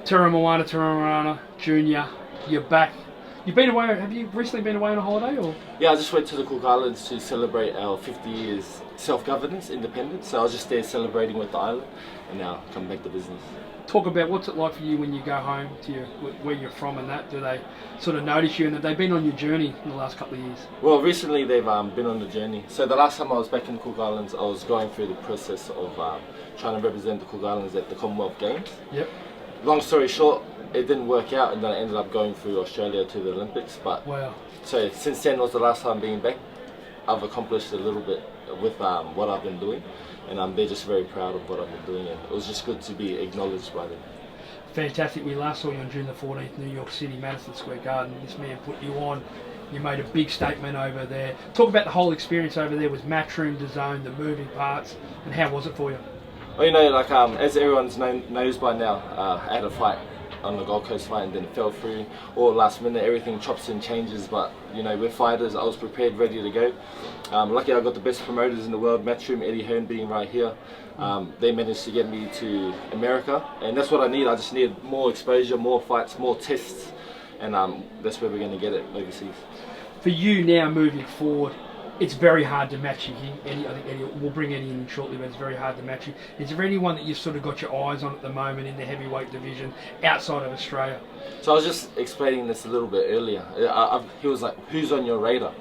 Teremoana Junior, you're back. You've been away. Have you recently been away on a holiday, or? Yeah, I just went to the Cook Islands to celebrate our 50 years self-governance, independence. So I was just there celebrating with the island, and now come back to business. Talk about what's it like for you when you go home to where you're from, and that. Do they sort of notice you, and have they been on your journey in the last couple of years? Well, recently they've been on the journey. So the last time I was back in the Cook Islands, I was going through the process of trying to represent the Cook Islands at the Commonwealth Games. Yep. Long story short, it didn't work out, and then I ended up going through Australia to the Olympics. But wow. So since then was the last time being back. I've accomplished a little bit with what I've been doing, and they're just very proud of what I've been doing, and it was just good to be acknowledged by them. Fantastic. We last saw you on June the 14th, New York City, Madison Square Garden. This man put you on. You made a big statement over there. Talk about the whole experience over there with Matchroom, DAZN, the moving parts, and how was it for you? Well, you know, like as everyone's knows by now, I had a fight on the Gold Coast fight and then it fell through all last minute. Everything chops and changes, but you know, we're fighters. I was prepared, ready to go. Lucky I got the best promoters in the world, Matchroom, Eddie Hearn being right here. They managed to get me to America, and that's what I need. I just need more exposure, more fights, more tests, and that's where we're going to get it overseas. For you now moving forward, it's very hard to match you here. Eddie, I think Eddie, we'll bring Eddie in shortly, but it's very hard to match you. Is there anyone that you've sort of got your eyes on at the moment in the heavyweight division outside of Australia? So I was just explaining this a little bit earlier. He was like, who's on your radar?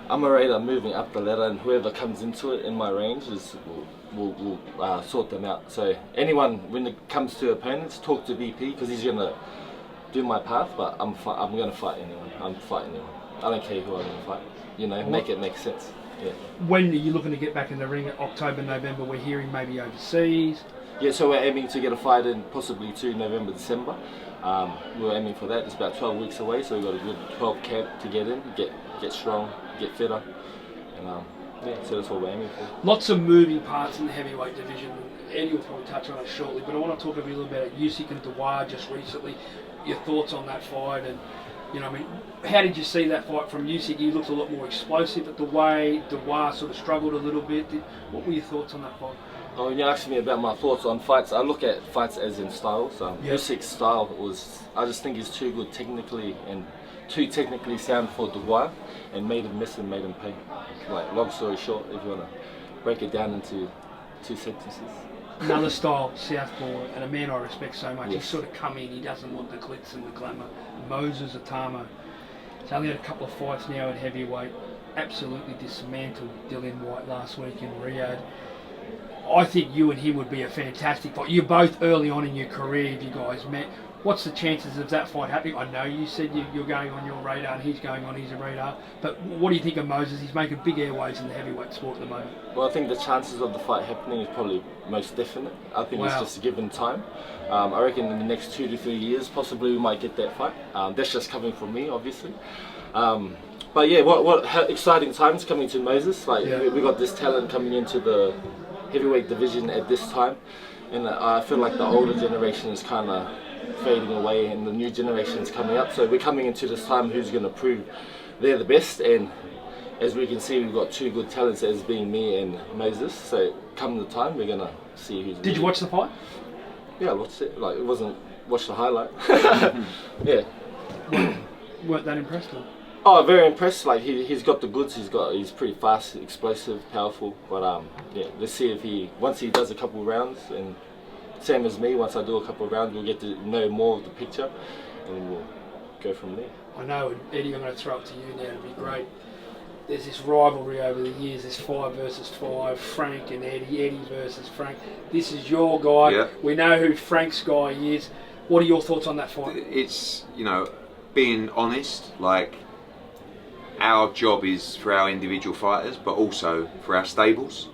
I'm a radar moving up the ladder, and whoever comes into it in my range will sort them out. So anyone, when it comes to opponents, talk to BP, because he's going to do my path, but I'm going to fight anyone. I'm fighting anyone. I don't care who I'm going to fight. You know, make it make sense. Yeah. When are you looking to get back in the ring? October, November, we're hearing maybe overseas. Yeah, so we're aiming to get a fight in possibly to November, December. We're aiming for that. It's about 12 weeks away, so we've got a good 12 camp to get in, get strong, get fitter. And yeah, so that's what we're aiming for. Lots of moving parts in the heavyweight division. Eddie will probably touch on it shortly, but I want to talk a little bit about Usyk and Dwyer just recently. Your thoughts on that fight, and you know, I mean, how did you see that fight from Usyk? He looked a lot more explosive at the way Dwyer sort of struggled a little bit. What were your thoughts on that fight? Oh, when you asked me about my thoughts on fights, I look at fights as in styles. Yep. Usyk's style I just think he's too good technically and too technically sound for Dwyer, and made him miss and made him pay. Like, long story short, if you want to break it down into 2 sentences. Another style, southpaw, and a man I respect so much. Yes. He's sort of come in, he doesn't want the glitz and the glamour. Moses Itauma. He's only had a couple of fights now at heavyweight. Absolutely dismantled Dillian White last week in Riyadh. I think you and him would be a fantastic fight. You're both early on in your career if you guys met. What's the chances of that fight happening? I know you said you're going on your radar and he's going on his radar, but what do you think of Moses? He's making big airways in the heavyweight sport at the moment. Well, I think the chances of the fight happening is probably most definite. I think it's just given time. I reckon in the next 2 to 3 years, possibly we might get that fight. That's just coming from me, obviously. But yeah, what exciting times coming to Moses. Like, we got this talent coming into the heavyweight division at this time, and I feel like the older generation is kind of fading away and the new generation is coming up, so we're coming into this time who's going to prove they're the best, and as we can see, we've got 2 good talents as being me and Moses, so come the time we're going to see who's Did you watch the fight? Yeah, I watched it. Like, it wasn't watch the highlight. Yeah. Weren't that impressed or? Oh, very impressed. Like, he's got the goods. He's pretty fast, explosive, powerful. But yeah, let's see if once he does a couple of rounds, and same as me, once I do a couple of rounds, we'll get to know more of the picture, and we'll go from there. I know, Eddie, I'm going to throw it to you now. It'd be great. There's this rivalry over the years. There's 5 versus 5, Frank and Eddie versus Frank. This is your guy. Yep. We know who Frank's guy is. What are your thoughts on that fight? It's, you know, being honest, like, our job is for our individual fighters, but also for our stables.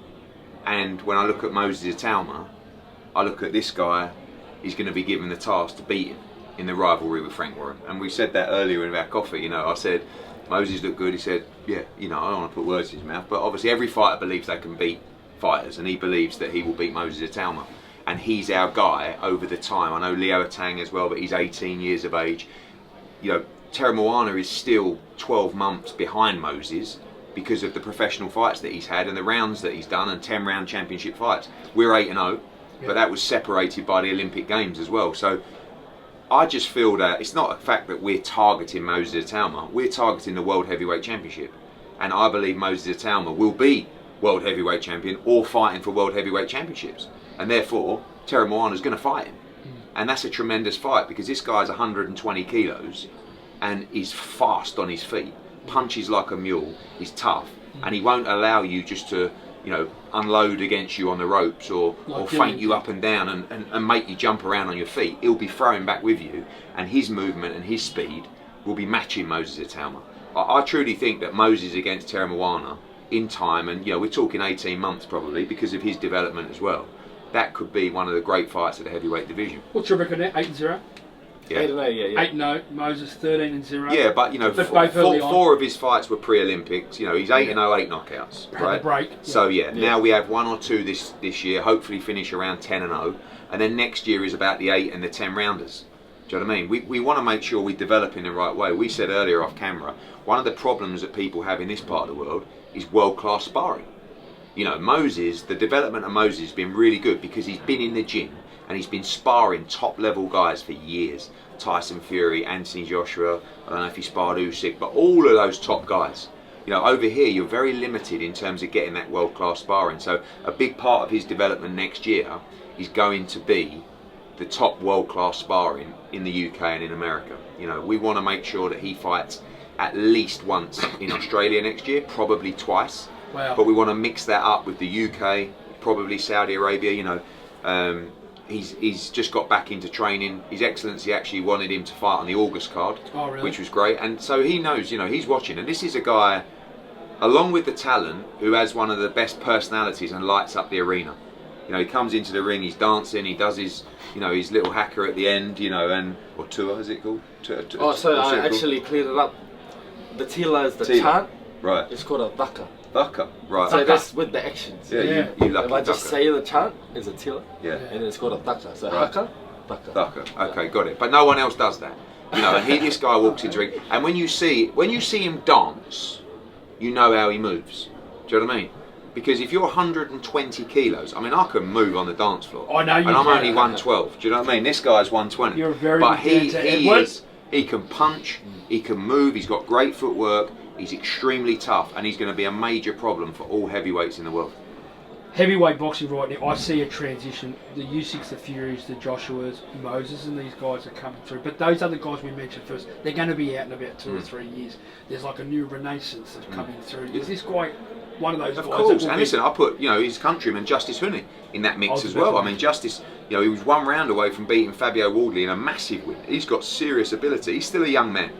And when I look at Moses Itauma, I look at this guy, he's going to be given the task to beat him in the rivalry with Frank Warren. And we said that earlier in our coffee, you know, I said, Moses looked good, he said, yeah, you know, I don't want to put words in his mouth, but obviously every fighter believes they can beat fighters, and he believes that he will beat Moses Itauma. And he's our guy over the time. I know Leo Tang as well, but he's 18 years of age. You know, Teremoana is still 12 months behind Moses because of the professional fights that he's had and the rounds that he's done, and 10-round championship fights. We're 8-0, but that was separated by the Olympic Games as well. So I just feel that it's not a fact that we're targeting Moses Itauma, we're targeting the World Heavyweight Championship. And I believe Moses Itauma will be World Heavyweight Champion or fighting for World Heavyweight Championships. And therefore, Teremoana is going to fight him. And that's a tremendous fight because this guy's 120 kilos and he's fast on his feet, punches like a mule, he's tough, and he won't allow you just to, you know, unload against you on the ropes or feint you up and down and make you jump around on your feet. He'll be throwing back with you, and his movement and his speed will be matching Moses Itauma. I truly think that Moses against Teremoana in time, and you know, we're talking 18 months probably because of his development as well, that could be one of the great fights of the heavyweight division. What's your record now? 8-0? Yeah. 8-0, yeah. 8-0. Moses 13-0. Yeah, but you know, four of his fights were pre-Olympics. You know, he's 8-0, 8 knockouts. Had the break. So now we have 1 or 2 this year. Hopefully, finish around 10-0, and then next year is about the 8 and the 10 rounders. Do you know what I mean? We want to make sure we develop in the right way. We said earlier off camera, one of the problems that people have in this part of the world is world-class sparring. You know, Moses, the development of Moses has been really good because he's been in the gym and he's been sparring top-level guys for years. Tyson Fury, Anthony Joshua, I don't know if he sparred Usyk, but all of those top guys. You know, over here you're very limited in terms of getting that world-class sparring. So a big part of his development next year is going to be the top world-class sparring in the UK and in America. You know, we want to make sure that he fights at least once in Australia next year, probably twice. Wow. But we want to mix that up with the UK, probably Saudi Arabia. You know, he's just got back into training. His Excellency actually wanted him to fight on the August card, which was great. And so he knows, you know, he's watching. And this is a guy, along with the talent, who has one of the best personalities and lights up the arena. You know, he comes into the ring, he's dancing, he does his, you know, his little hacker at the end, you know, and or tour is it called? I actually cleared it up. The tila is the chant. Right. It's called a dhaka. Dhaka, right. So that's with the actions. Yeah. You lucky if I just dhaka. say the chant, it's a tila. Yeah. And it's called a dhaka. So Right. haka, dhaka. Dhaka. Okay, got it. But no one else does that. You know, and this guy walks into the ring, and when you see him dance, you know how he moves. Do you know what I mean? Because if you're 120 kilos, I mean, I can move on the dance floor. I know you and I'm can. only 112. Do you know what I mean? This guy's 120. You're a very but good dancer. he can punch, he can move, he's got great footwork, he's extremely tough, and he's going to be a major problem for all heavyweights in the world. Heavyweight boxing right now, I see a transition. The Usyks, the Furies, the Joshuas, Moses, and these guys are coming through. But those other guys we mentioned first, they're going to be out in about 2 or 3 years. There's like a new renaissance that's coming through. Is this guy one of those guys? Of course, and listen, I put, you know, his countryman Justice Huni in that mix as well. I mean, Justice, you know, he was 1 round away from beating Fabio Wardley in a massive win. He's got serious ability. He's still a young man.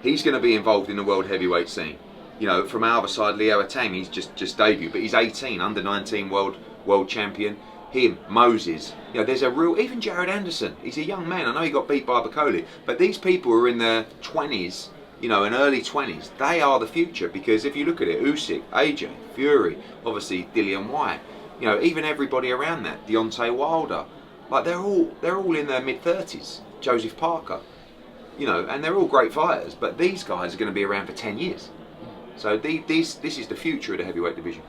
He's going to be involved in the world heavyweight scene. You know, from our other side, Leo Atang, he's just debuted, but he's 18, under 19 world champion. Him, Moses, you know, there's a real, even Jared Anderson, he's a young man. I know he got beat by Bacoli, but these people are in their 20s, you know, and early 20s. They are the future, because if you look at it, Usyk, AJ, Fury, obviously Dillian Whyte, you know, even everybody around that, Deontay Wilder, like they're all in their mid-30s. Joseph Parker, you know, and they're all great fighters, but these guys are going to be around for 10 years. So this is the future of the heavyweight division.